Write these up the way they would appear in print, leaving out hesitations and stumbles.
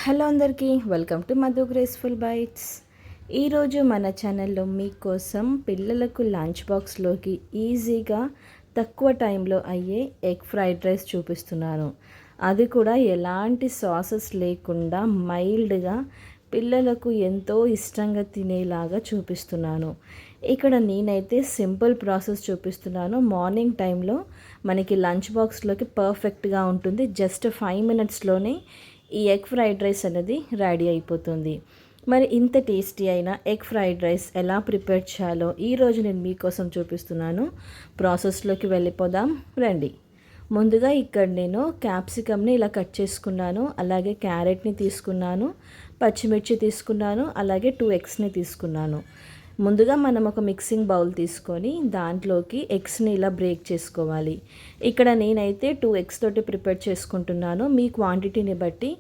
Hello అందరికీ welcome to Madhu graceful bytes. ఈరోజు మన ఛానల్లో మీకోసం పిల్లలకు లంచ్ బాక్స్లోకి ఈజీగా తక్కువ టైంలో అయ్యే ఎగ్ ఫ్రైడ్ రైస్ చూపిస్తున్నాను. అది కూడా ఎలాంటి సాసెస్ లేకుండా మైల్డ్గా పిల్లలకు ఎంతో ఇష్టంగా తినేలాగా చూపిస్తున్నాను. ఇక్కడ నేనైతే సింపుల్ ప్రాసెస్ చూపిస్తున్నాను. మార్నింగ్ టైంలో మనకి లంచ్ బాక్స్లోకి పర్ఫెక్ట్గా ఉంటుంది. జస్ట్ 5 మినిట్స్లోనే ఈ ఎగ్ ఫ్రైడ్ రైస్ అనేది రెడీ అయిపోతుంది. మరి ఇంత టేస్టీ అయిన ఎగ్ ఫ్రైడ్ రైస్ ఎలా ప్రిపేర్ చేయాలో ఈరోజు నేను మీకోసం చూపిస్తున్నాను. ప్రాసెస్లోకి వెళ్ళిపోదాం రండి. ముందుగా ఇక్కడ నేను క్యాప్సికమ్ని ఇలా కట్ చేసుకున్నాను, అలాగే క్యారెట్ని తీసుకున్నాను, పచ్చిమిర్చి తీసుకున్నాను, అలాగే 2 ఎగ్స్ని తీసుకున్నాను. ముందుగా మనం ఒక మిక్సింగ్ బౌల్ తీసుకొని దాంట్లోకి ఎగ్స్ని ఇలా బ్రేక్ చేసుకోవాలి. ఇక్కడ నేనైతే 2 ఎగ్స్ తోటి ప్రిపేర్ చేసుకుంటున్నాను. మీ క్వాంటిటీని బట్టి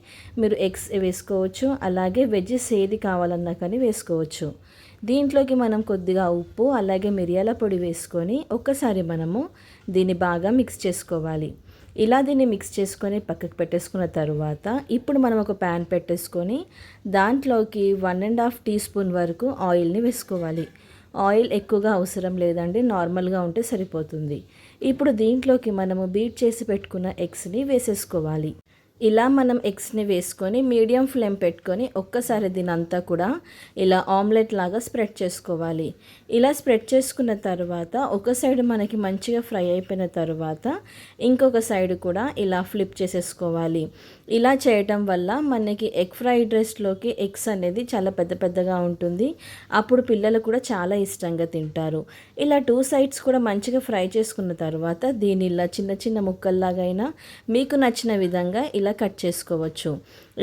మీరు ఎగ్స్ వేసుకోవచ్చు, అలాగే వెజ్జెస్ ఏది కావాలన్నా కానీ వేసుకోవచ్చు. దీంట్లోకి మనం కొద్దిగా ఉప్పు అలాగే మిరియాల పొడి వేసుకొని ఒక్కసారి మనము దీన్ని బాగా మిక్స్ చేసుకోవాలి. ఇలా దీన్ని మిక్స్ చేసుకొని పక్కకు పెట్టేసుకున్న తర్వాత ఇప్పుడు మనం ఒక ప్యాన్ పెట్టేసుకొని దాంట్లోకి 1.5 టీ స్పూన్ వరకు ఆయిల్ని వేసుకోవాలి. ఆయిల్ ఎక్కువగా అవసరం లేదండి, నార్మల్గా ఉంటే సరిపోతుంది. ఇప్పుడు దీంట్లోకి మనము బీట్ చేసి పెట్టుకున్న ఎగ్స్ని వేసేసుకోవాలి. ఇలా మనం ఎగ్స్ని వేసుకొని మీడియం ఫ్లేమ్ పెట్టుకొని ఒక్కసారి దీనంతా కూడా ఇలా ఆమ్లెట్ లాగా స్ప్రెడ్ చేసుకోవాలి. ఇలా స్ప్రెడ్ చేసుకున్న తర్వాత ఒక సైడ్ మనకి మంచిగా ఫ్రై అయిపోయిన తర్వాత ఇంకొక సైడ్ కూడా ఇలా ఫ్లిప్ చేసేసుకోవాలి. ఇలా చేయటం వల్ల మనకి ఎగ్ ఫ్రైడ్ రైస్లోకి ఎగ్స్ అనేది చాలా పెద్ద పెద్దగా ఉంటుంది. అప్పుడు పిల్లలు కూడా చాలా ఇష్టంగా తింటారు. ఇలా 2 సైడ్స్ కూడా మంచిగా ఫ్రై చేసుకున్న తర్వాత దీన్ని ఇలా చిన్న చిన్న ముక్కల్లాగైనా మీకు నచ్చిన విధంగా ఇలా కట్ చేసుకోవచ్చు.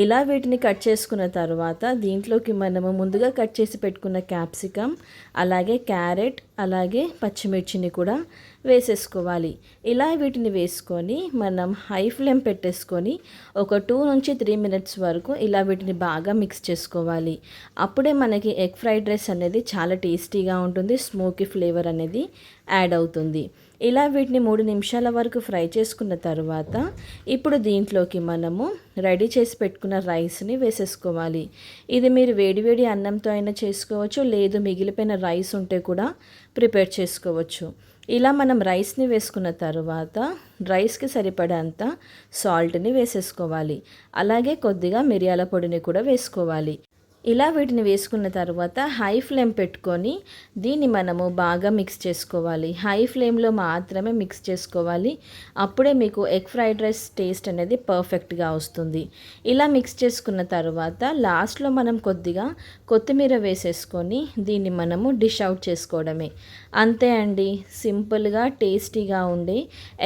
ఇలా వీటిని కట్ చేసుకున్న తర్వాత దీంట్లోకి మనము ముందుగా కట్ చేసి పెట్టుకున్న క్యాప్సికమ్, అలాగే క్యారెట్, అలాగే పచ్చిమిర్చిని కూడా వేసేసుకోవాలి. ఇలా వీటిని వేసుకొని మనం హై ఫ్లేమ్ పెట్టేసుకొని ఒక 2 నుంచి 3 మినిట్స్ వరకు ఇలా వీటిని బాగా మిక్స్ చేసుకోవాలి. అప్పుడే మనకి ఎగ్ ఫ్రైడ్ రైస్ అనేది చాలా టేస్టీగా ఉంటుంది, స్మోకీ ఫ్లేవర్ అనేది యాడ్ అవుతుంది. ఇలా వీటిని 3 నిమిషాల వరకు ఫ్రై చేసుకున్న తర్వాత ఇప్పుడు దీంట్లోకి మనము రెడీ చేసి పెట్టుకున్న రైస్ని వేసేసుకోవాలి. ఇది మీరు వేడివేడి అన్నంతో అయినా చేసుకోవచ్చు, లేదు మిగిలిపోయిన రైస్ ఉంటే కూడా ప్రిపేర్ చేసుకోవచ్చు. ఇలా మనం రైస్ని వేసుకున్న తర్వాత రైస్కి సరిపడేంత సాల్ట్ని వేసేసుకోవాలి. అలాగే కొద్దిగా మిరియాల పొడిని కూడా వేసుకోవాలి. ఇలా వీటిని వేసుకున్న తర్వాత హై ఫ్లేమ్ పెట్టుకొని దీన్ని మనము బాగా మిక్స్ చేసుకోవాలి. హై ఫ్లేమ్లో మాత్రమే మిక్స్ చేసుకోవాలి. అప్పుడే మీకు ఎగ్ ఫ్రైడ్ రైస్ టేస్ట్ అనేది పర్ఫెక్ట్గా వస్తుంది. ఇలా మిక్స్ చేసుకున్న తర్వాత లాస్ట్లో మనం కొద్దిగా కొత్తిమీర వేసేసుకొని దీన్ని మనము డిష్ అవుట్ చేసుకోవడమే. అంతే అండి, సింపుల్గా టేస్టీగా ఉండే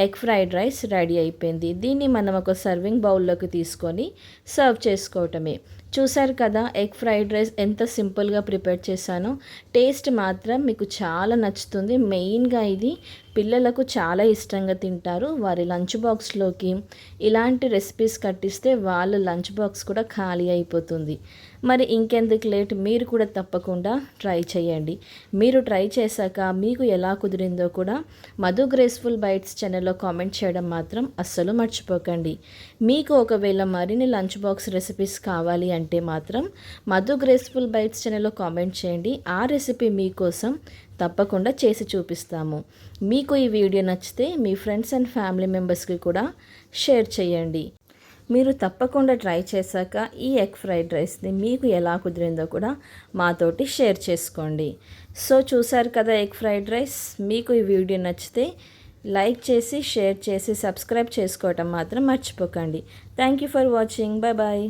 ఎగ్ ఫ్రైడ్ రైస్ రెడీ అయిపోయింది. దీన్ని మనం ఒక సర్వింగ్ బౌల్లోకి తీసుకొని సర్వ్ చేసుకోవటమే. చూసారు కదా ఎగ్ ఫ్రైడ్ రైస్ ఎంత సింపుల్గా ప్రిపేర్ చేశానో. టేస్ట్ మాత్రం మీకు చాలా నచ్చుతుంది. మెయిన్గా ఇది పిల్లలకు చాలా ఇష్టంగా తింటారు. వారి లంచ్ బాక్స్లోకి ఇలాంటి రెసిపీస్ కట్టిస్తే వాళ్ళ లంచ్ బాక్స్ కూడా ఖాళీ అయిపోతుంది. మరి ఇంకెందుకు లేట్, మీరు కూడా తప్పకుండా ట్రై చేయండి. మీరు ట్రై చేశాక మీకు ఎలా కుదిరిందో కూడా మధు గ్రేస్ఫుల్ బైట్స్ ఛానల్లో కామెంట్ చేయడం మాత్రం అస్సలు మర్చిపోకండి. మీకు ఒకవేళ మరిన్ని లంచ్ బాక్స్ రెసిపీస్ కావాలి అంటే మాత్రం మధు గ్రేస్ఫుల్ బైట్స్ ఛానల్లో కామెంట్ చేయండి. ఆ రెసిపీ మీకోసం తప్పకుండా చేసి చూపిస్తాము. మీకు ఈ వీడియో నచ్చితే మీ ఫ్రెండ్స్ అండ్ ఫ్యామిలీ మెంబర్స్కి కూడా షేర్ చేయండి. మీరు తప్పకుండా ట్రై చేశాక ఈ ఎగ్ ఫ్రైడ్ రైస్ని మీకు ఎలా కుదిరిందో కూడా మాతోటి షేర్ చేసుకోండి. సో చూసారు కదా ఎగ్ ఫ్రైడ్ రైస్. మీకు ఈ వీడియో నచ్చితే లైక్ చేసి షేర్ చేసి సబ్స్క్రైబ్ చేసుకోవటం మాత్రం మర్చిపోకండి. Thank you for watching. Bye bye.